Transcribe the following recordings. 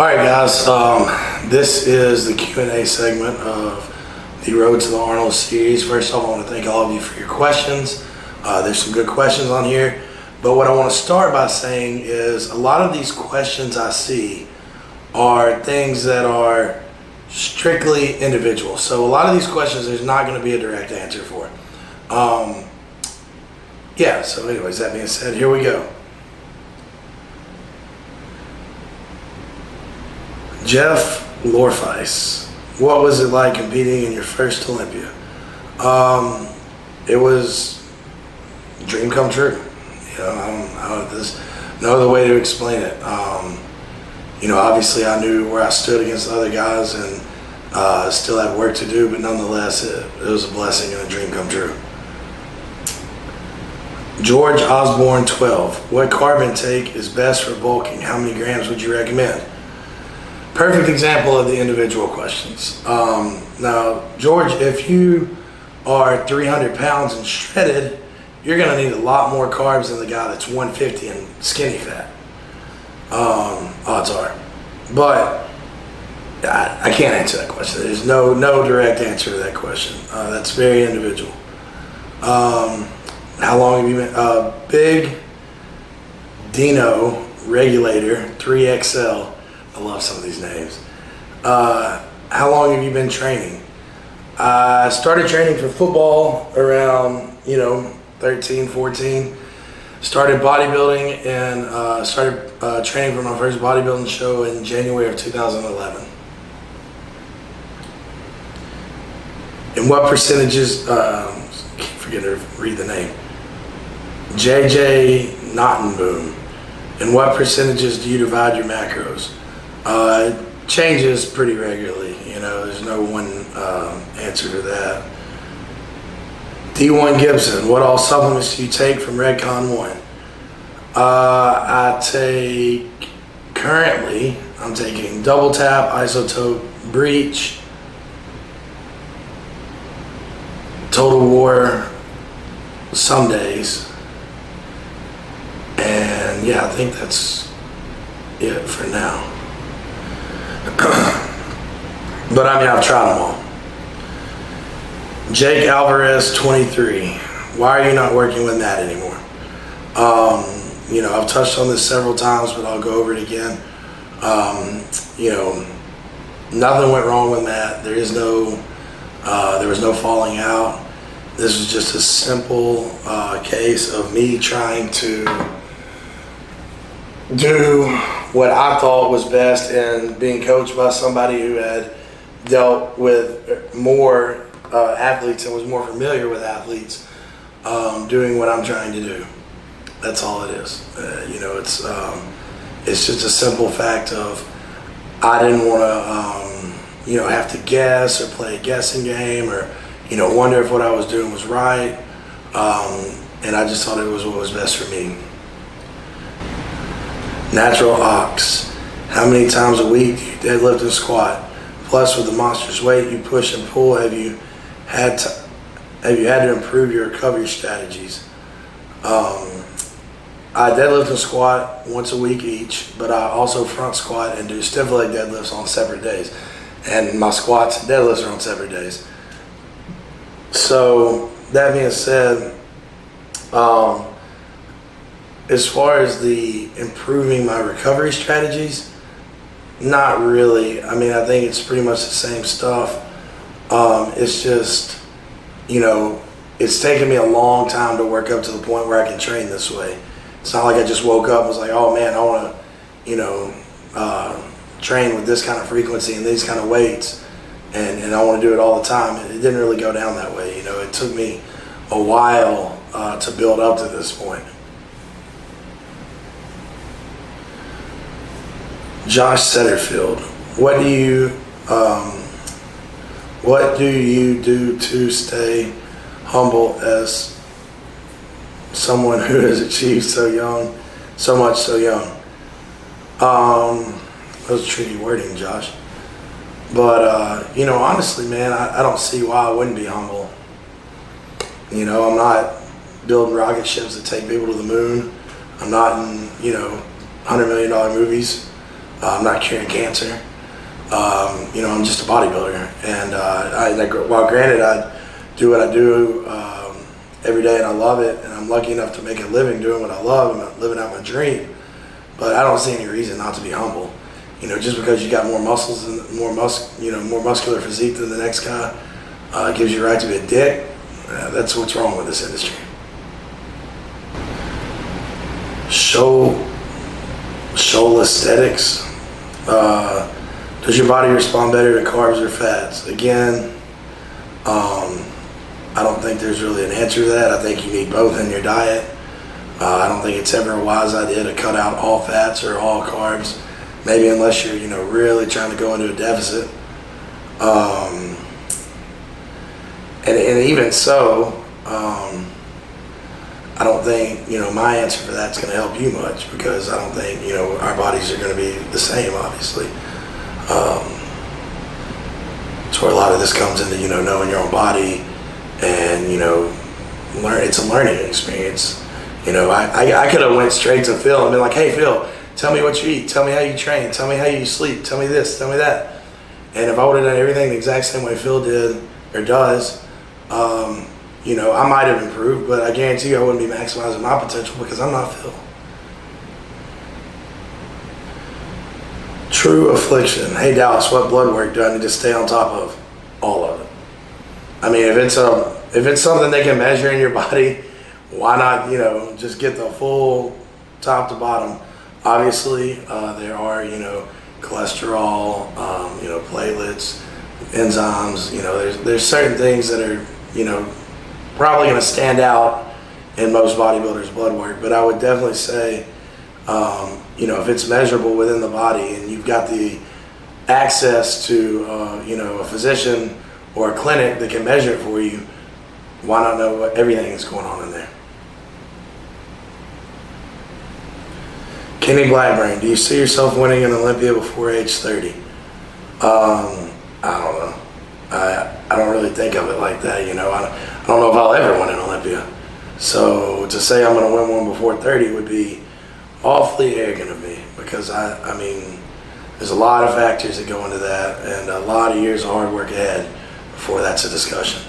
All right, guys. This is the Q&A segment of the Road to the Arnold series. First off, I want to thank all of you for your questions. There's some good questions on here, but what I want to start by saying is a lot of these questions I see are things that are strictly individual. So a lot of these questions, there's not going to be a direct answer for. So anyways, that being said, here we go. Jeff Lorfice, what was it like competing in your first Olympia? It was a dream come true. There's no other way to explain it. Obviously I knew where I stood against the other guys and still had work to do, but nonetheless, it was a blessing and a dream come true. George Osborne 12, what carb intake is best for bulking? How many grams would you recommend? Perfect example of the individual questions. Now, George, if you are 300 pounds and shredded, you're going to need a lot more carbs than the guy that's 150 and skinny fat. Odds are. But I can't answer that question. There's no direct answer to that question. That's very individual. How long have you been? Big Dino Regulator 3XL. I love some of these names. How long have you been training? I started training for football around, 13, 14. Started bodybuilding and started training for my first bodybuilding show in January of 2011. And what percentages, keep forgetting to read the name, JJ Nottenboom. And what percentages do you divide your macros? It changes pretty regularly. There's no one answer to that. D1 Gibson, what all supplements do you take from Redcon 1? I'm taking Double Tap, Isotope, Breach, Total War some days. And I think that's it for now. But I've tried them all. Jake Alvarez 23. Why are you not working with Matt anymore? I've touched on this several times, but I'll go over it again. Nothing went wrong with Matt. There was no falling out. This was just a simple case of me trying to do what I thought was best and being coached by somebody who had dealt with more athletes and was more familiar with athletes doing what I'm trying to do. That's all it is. It's just a simple fact of I didn't want to have to guess or play a guessing game or wonder if what I was doing was right, and I just thought it was what was best for me. Natural Ox, how many times a week do you deadlift and squat? Plus, with the monstrous weight you push and pull, have you had to improve your recovery strategies? I deadlift and squat once a week each, but I also front squat and do stiff leg deadlifts on separate days. And my squats and deadlifts are on separate days. So, that being said, as far as the improving my recovery strategies, not really. I think it's pretty much the same stuff. It's just, it's taken me a long time to work up to the point where I can train this way. It's not like I just woke up and was like, oh man, I want to, train with this kind of frequency and these kind of weights, and I want to do it all the time. It didn't really go down that way. It took me a while to build up to this point. Josh Setterfield, what do you do to stay humble as someone who has achieved so much so young? That was tricky wording, Josh. But honestly, man, I don't see why I wouldn't be humble. I'm not building rocket ships that take people to the moon. I'm not in $100 million movies. I'm not curing cancer. I'm just a bodybuilder. And while granted, I do what I do every day and I love it, and I'm lucky enough to make a living doing what I love and living out my dream. But I don't see any reason not to be humble. Just because you got more muscles and more muscular physique than the next guy gives you a right to be a dick. That's what's wrong with this industry. Show aesthetics. Does your body respond better to carbs or fats? Again, I don't think there's really an answer to that. I think you need both in your diet. I don't think it's ever a wise idea to cut out all fats or all carbs, maybe unless you're, really trying to go into a deficit. And even so, I don't think, my answer for that's going to help you much, because I don't think, our bodies are going to be the same, obviously. That's where a lot of this comes into, knowing your own body and, it's a learning experience. I could have went straight to Phil and been like, hey, Phil, tell me what you eat. Tell me how you train. Tell me how you sleep. Tell me this. Tell me that. And if I would have done everything the exact same way Phil did or does, I might have improved, but I guarantee you I wouldn't be maximizing my potential because I'm not Phil. True affliction. Hey, Dallas, what blood work do I need to stay on top of? All of it. I mean, if it's something they can measure in your body, why not, just get the full top to bottom. Obviously, there are, cholesterol, platelets, enzymes, there's certain things that are, probably going to stand out in most bodybuilders' blood work. But I would definitely say, if it's measurable within the body and you've got the access to, a physician or a clinic that can measure it for you, why not know what everything is going on in there? Kenny Blackburn, do you see yourself winning an Olympia before age 30? I don't know. I don't really think of it like that, I don't know if I'll ever win an Olympia. So to say I'm going to win one before 30 would be awfully arrogant of me, because I mean, there's a lot of factors that go into that and a lot of years of hard work ahead before that's a discussion.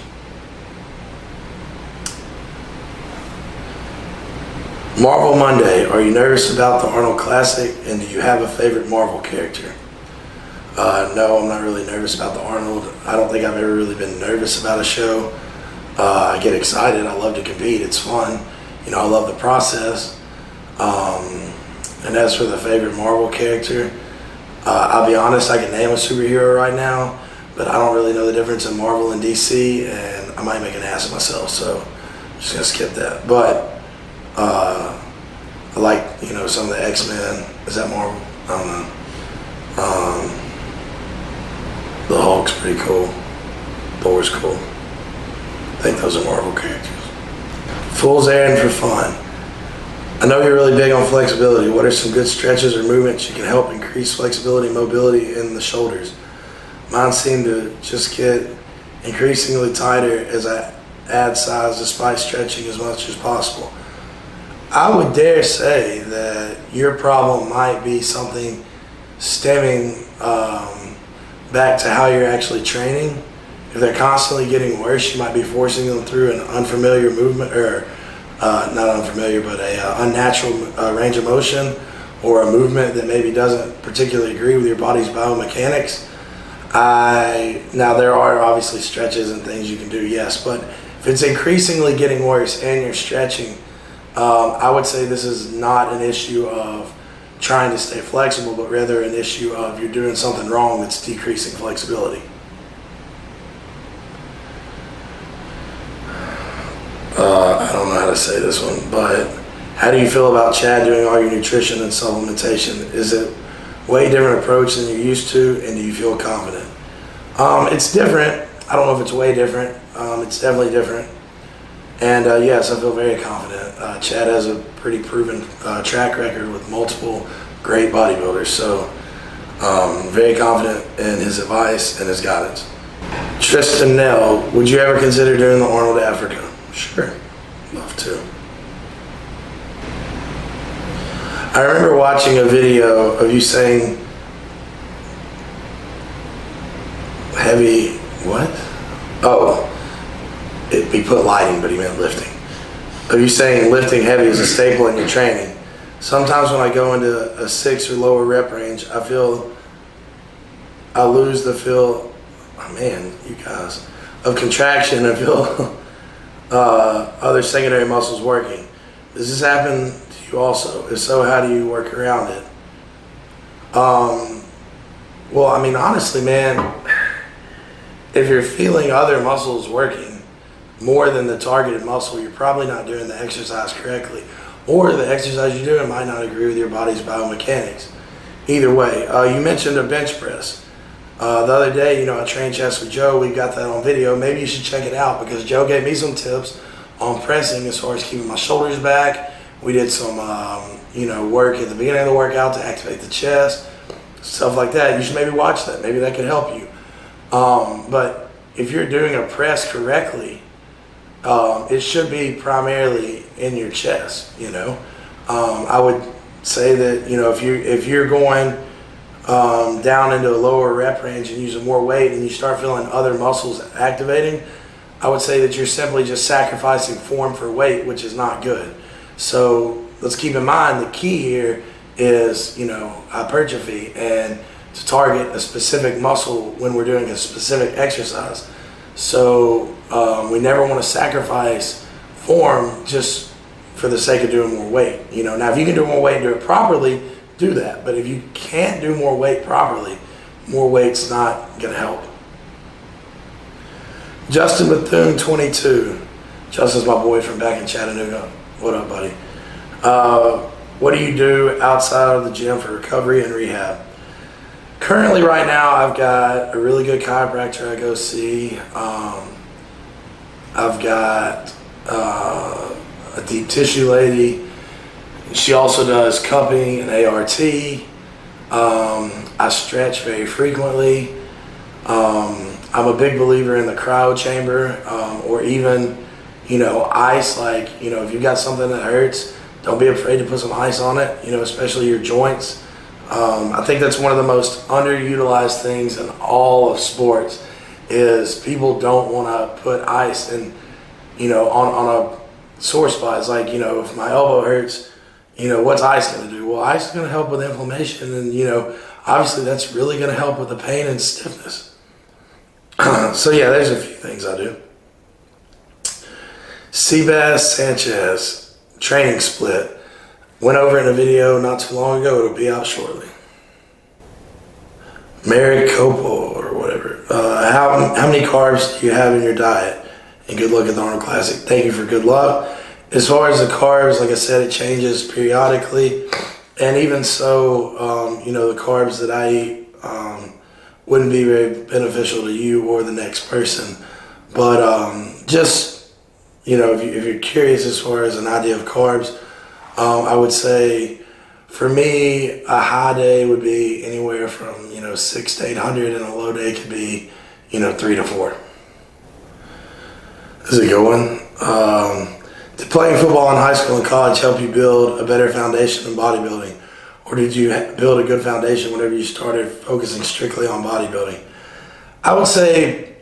Marvel Monday, are you nervous about the Arnold Classic, and do you have a favorite Marvel character? No, I'm not really nervous about the Arnold. I don't think I've ever really been nervous about a show. I get excited. I love to compete. It's fun. I love the process. And as for the favorite Marvel character, I'll be honest, I can name a superhero right now, but I don't really know the difference in Marvel and DC, and I might make an ass of myself, so I'm just going to skip that. But I like, some of the X-Men. Is that Marvel? I don't know. The Hulk's pretty cool. Thor's cool. I think those are Marvel characters. Fool's errand for fun. I know you're really big on flexibility. What are some good stretches or movements you can help increase flexibility and mobility in the shoulders? Mine seem to just get increasingly tighter as I add size despite stretching as much as possible. I would dare say that your problem might be something stemming back to how you're actually training. If they're constantly getting worse, you might be forcing them through an unfamiliar movement, or not unfamiliar, but a unnatural range of motion, or a movement that maybe doesn't particularly agree with your body's biomechanics. Now there are obviously stretches and things you can do, yes, but if it's increasingly getting worse and you're stretching, I would say this is not an issue of trying to stay flexible, but rather an issue of you're doing something wrong that's decreasing flexibility. I don't know how to say this one, but how do you feel about Chad doing all your nutrition and supplementation? Is it way different approach than you're used to, and do you feel confident? It's different. I don't know if it's way different. It's definitely different. And yes, I feel very confident. Chad has a pretty proven track record with multiple great bodybuilders, so very confident in his advice and his guidance. Tristan Nell, would you ever consider doing the Arnold Africa? Sure, love to. I remember watching a video of you saying heavy, what? Oh, he put lighting, but he meant lifting. Are you saying lifting heavy is a staple in your training? Sometimes when I go into a 6 or lower rep range, I lose the feel, oh man, you guys, of contraction. I feel other secondary muscles working. Does this happen to you also? If so, how do you work around it? Well, I mean, honestly, man, if you're feeling other muscles working more than the targeted muscle, you're probably not doing the exercise correctly, or the exercise you're doing might not agree with your body's biomechanics. Either way, you mentioned a bench press. The other day, I trained chest with Joe. We got that on video. Maybe you should check it out because Joe gave me some tips on pressing as far as keeping my shoulders back. We did some, work at the beginning of the workout to activate the chest, stuff like that. You should maybe watch that. Maybe that could help you. But if you're doing a press correctly, it should be primarily in your chest. I would say that if you're going down into a lower rep range and using more weight, and you start feeling other muscles activating, I would say that you're simply just sacrificing form for weight, which is not good. So let's keep in mind the key here is hypertrophy, and to target a specific muscle when we're doing a specific exercise. So we never want to sacrifice form just for the sake of doing more weight. Now if you can do more weight and do it properly, do that. But if you can't do more weight properly, more weight's not going to help. Justin Bethune 22. Justin's my boy from back in Chattanooga. What up, buddy? What do you do outside of the gym for recovery and rehab? Currently, right now, I've got a really good chiropractor I go see. I've got a deep tissue lady. She also does cupping and ART. I stretch very frequently. I'm a big believer in the cryo chamber, or even, ice. Like, if you've got something that hurts, don't be afraid to put some ice on it, especially your joints. I think that's one of the most underutilized things in all of sports is people don't want to put ice in, on a sore spot. It's like, if my elbow hurts, what's ice going to do? Well, ice is going to help with inflammation, and, obviously that's really going to help with the pain and stiffness. So yeah, there's a few things I do. Seabass Sanchez, training split. Went over in a video not too long ago. It'll be out shortly. Mary Copel or whatever. How many carbs do you have in your diet? And good luck at the Arnold Classic. Thank you for good luck. As far as the carbs, like I said, it changes periodically. And even so, the carbs that I eat wouldn't be very beneficial to you or the next person. But just, if you're curious as far as an idea of carbs, I would say for me, a high day would be anywhere from, 600 to 800, and a low day could be, 3 to 4. This is a good one. Did playing football in high school and college help you build a better foundation in bodybuilding? Or did you build a good foundation whenever you started focusing strictly on bodybuilding? I would say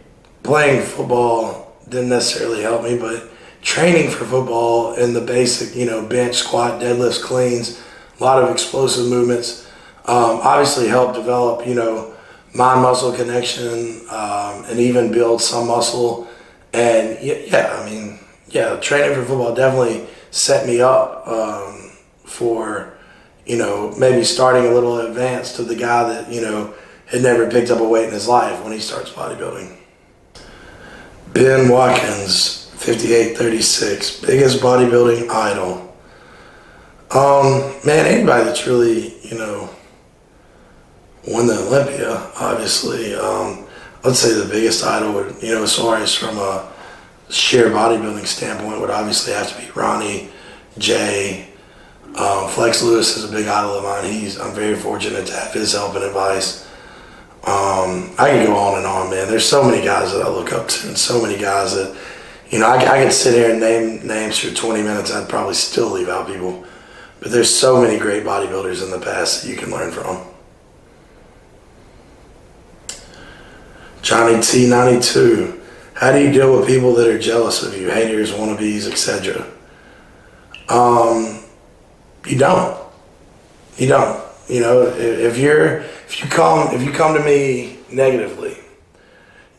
playing football didn't necessarily help me, but training for football in the basic, bench, squat, deadlifts, cleans, a lot of explosive movements, obviously helped develop, mind-muscle connection, and even build some muscle. And training for football definitely set me up for, maybe starting a little advanced to the guy that, had never picked up a weight in his life when he starts bodybuilding. Ben Watkins, 5836, biggest bodybuilding idol. Man, anybody that's really, won the Olympia, obviously. Let's say the biggest idol would, as far as from a sheer bodybuilding standpoint, would obviously have to be Ronnie, Jay. Flex Lewis is a big idol of mine. I'm very fortunate to have his help and advice. I can go on and on, man. There's so many guys that I look up to, and so many guys that, I could sit here and name names for 20 minutes. I'd probably still leave out people. But there's so many great bodybuilders in the past that you can learn from. Johnny T92. How do you deal with people that are jealous of you, haters, wannabes, etc.? You don't. You don't. You know, if you come to me negatively,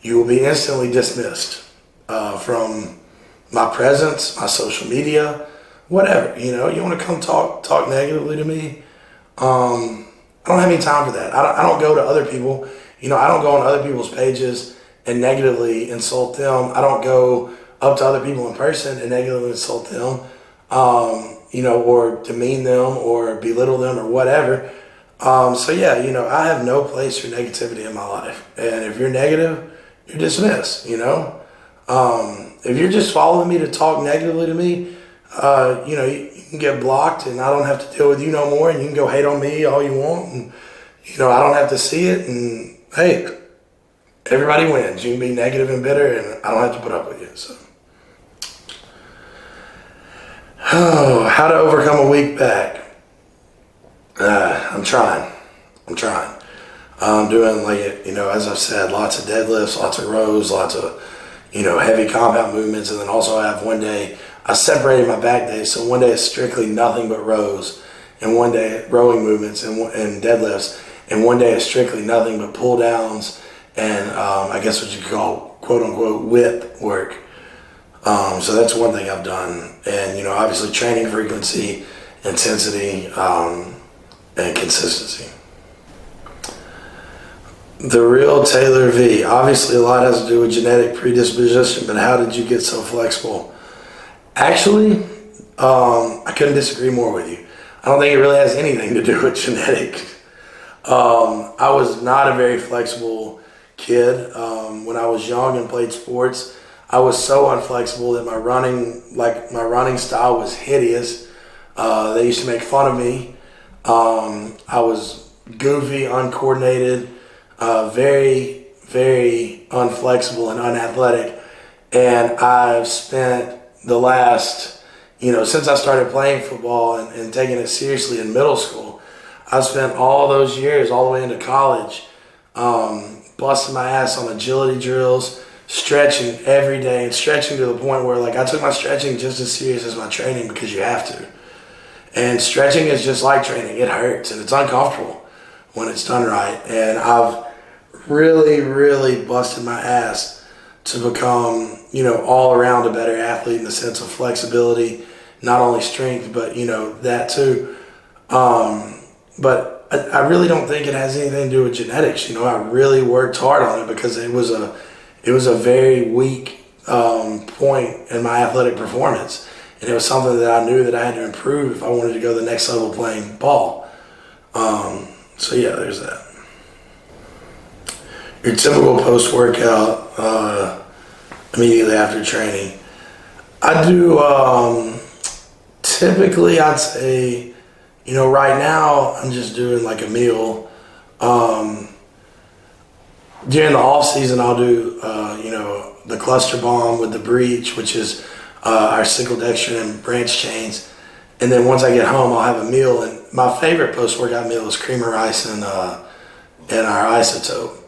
you will be instantly dismissed from my presence, my social media, whatever. You know, you want to come talk negatively to me. I don't have any time for that. I don't go to other people. You know, I don't go on other people's pages and negatively insult them. I don't go up to other people in person and negatively insult them, you know, or demean them or belittle them or whatever. So yeah, you know, I have no place for negativity in my life. And if you're negative, you're dismissed, you know. If you're just following me to talk negatively to me, you know, you can get blocked and I don't have to deal with you no more, and you can go hate on me all you want, and, you know, I don't have to see it, and hey, everybody wins. You can be negative and bitter and I don't have to put up with you, so. Oh, how to overcome a weak back. I'm trying. I'm doing, like, you know, as I've said, lots of deadlifts, lots of rows, lots of, you know, heavy compound movements. And then also I have one day, I separated my back days. So one day is strictly nothing but rows, and one day rowing movements and deadlifts. And one day is strictly nothing but pull downs and I guess what you could call quote unquote whip work. So that's one thing I've done. And, you know, obviously training frequency, intensity, and consistency. The real Taylor V. Obviously a lot has to do with genetic predisposition, but how did you get so flexible? Actually, I couldn't disagree more with you. I don't think it really has anything to do with genetics. I was not a very flexible kid. When I was young and played sports, I was so unflexible that my running style was hideous. They used to make fun of me. I was goofy, uncoordinated, very, very unflexible and unathletic. And I've spent the last, you know, since I started playing football and taking it seriously in middle school, I've spent all those years, all the way into college, busting my ass on agility drills, stretching every day, and stretching to the point where, like, I took my stretching just as serious as my training, because you have to. And stretching is just like training. It hurts and it's uncomfortable when it's done right. And I've really, really busted my ass to become, you know, all around a better athlete in the sense of flexibility, not only strength, but, you know, that too. But I really don't think it has anything to do with genetics. You know, I really worked hard on it because it was a very weak point in my athletic performance. And it was something that I knew that I had to improve if I wanted to go to the next level playing ball. So yeah, there's that. Your typical post-workout immediately after training. I do, typically I'd say, you know, right now I'm just doing like a meal. During the off season, I'll do, you know, the cluster bomb with the breach, which is our cyclodextrin and branch chains. And then once I get home, I'll have a meal. And my favorite post-workout meal is cream of rice and our isotope.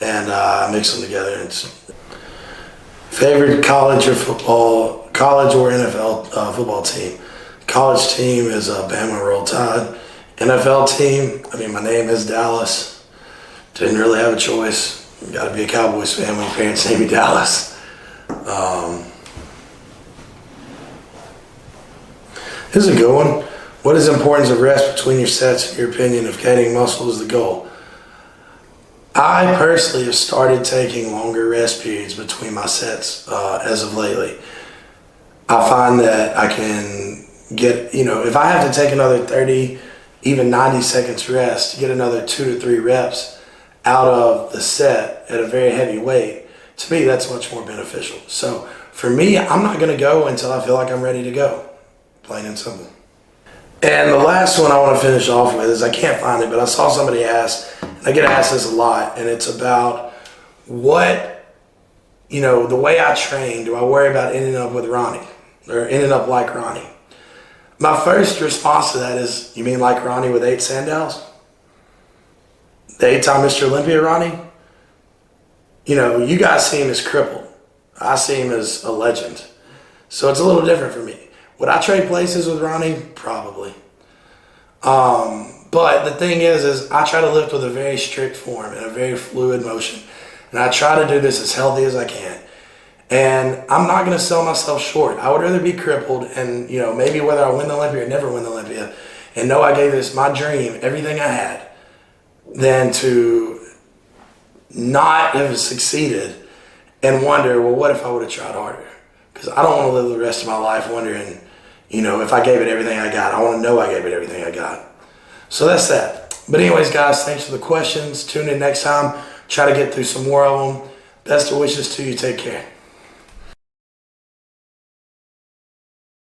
And I mix them together. It's favorite college or NFL football team. College team is Bama Roll Tide. NFL team, I mean, my name is Dallas. Didn't really have a choice. You got to be a Cowboys fan when your parents name you Dallas. This is a good one. What is the importance of rest between your sets, in your opinion, if gaining muscle is the goal? I personally have started taking longer rest periods between my sets as of lately. I find that I can get, you know, if I have to take another 30, even 90 seconds rest to get another 2 to 3 reps out of the set at a very heavy weight, to me that's much more beneficial. So for me, I'm not going to go until I feel like I'm ready to go. Plain and simple. And the last one I want to finish off with is, I can't find it, but I saw somebody ask, and I get asked this a lot, and it's about what, you know, the way I train, do I worry about ending up with Ronnie or ending up like Ronnie? My first response to that is, you mean like Ronnie with 8 sandals? The 8-time Mr. Olympia Ronnie? you guys see him as crippled. I see him as a legend. So it's a little different for me. Would I trade places with Ronnie? Probably. But the thing is I try to lift with a very strict form and a very fluid motion. And I try to do this as healthy as I can. And I'm not going to sell myself short. I would rather be crippled and, maybe whether I win the Olympia or never win the Olympia and know I gave this my dream, everything I had, than to not have succeeded and wonder, well, what if I would have tried harder? Because I don't want to live the rest of my life wondering, if I gave it everything I got. I want to know I gave it everything I got. So that's that. But anyways, guys, thanks for the questions. Tune in next time. Try to get through some more of them. Best of wishes to you. Take care.